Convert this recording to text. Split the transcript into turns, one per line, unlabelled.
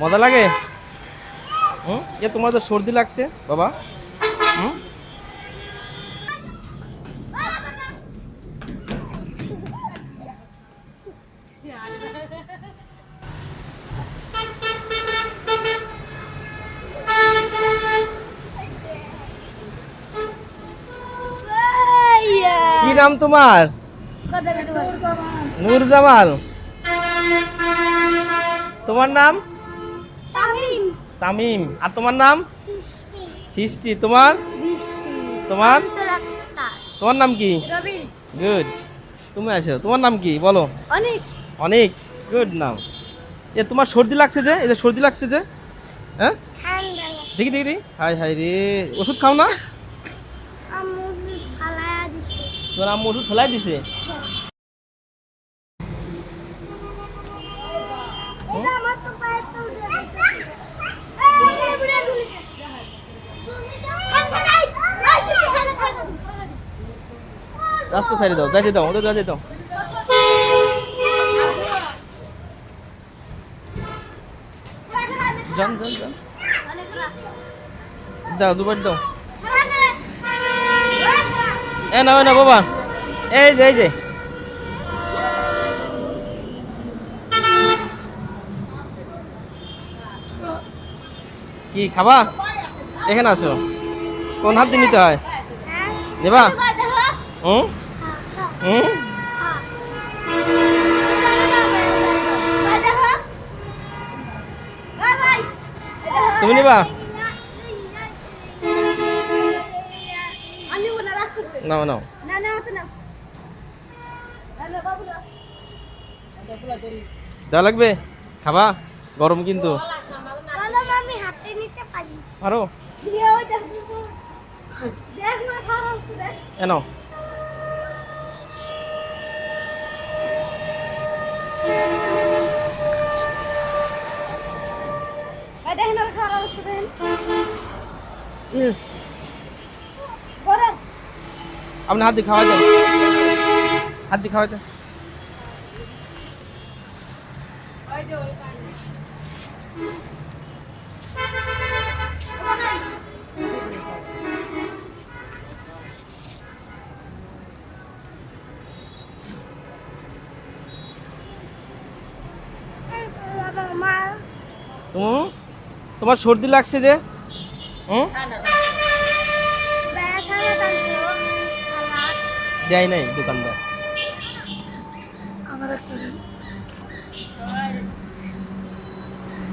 মজা লাগে? এ তোমার তো সর্দি লাগছে বাবা। হুম কি নাম তোমার? নূর জামাল। তোমার নাম? তামিম। আর তোমার নাম? সৃষ্টি। তোমার? তোমার তোমার নাম কি? গুড। তুমি আসো, তোমার নাম কি বলো? অনেক। অনেক, গুড নাম। এ তোমার সর্দি লাগছে যে, এই যে সর্দি লাগছে যে, হ্যাঁ দেখি দেখি দেখি। হাই হাই রে, ওষুধ খাও না? তোমার আম্মু ওষুধ ফেলাই দিছে? রাস্তা সাইডে দাও, যাইতে দাও, ওদের যাইতে দাও। যান যান যান, দাও দুবার দাও। এ না না বাবা, এই যে এই যে কি খাবা? এখানে আসো। কোন হাত দিয়ে নিতে হয়? নেবা? হুম হুম তুমি নিবা? নাও নাও। দেওয়া লাগবে? খাবা? গরম কিন্তু। পারো? এনো। আপনি হাত দিয়ে খাওয়া যান, হাত দিয়ে খাওয়া যান। তোমার সর্দি লাগছে যে, দেয় নাই দোকানদার।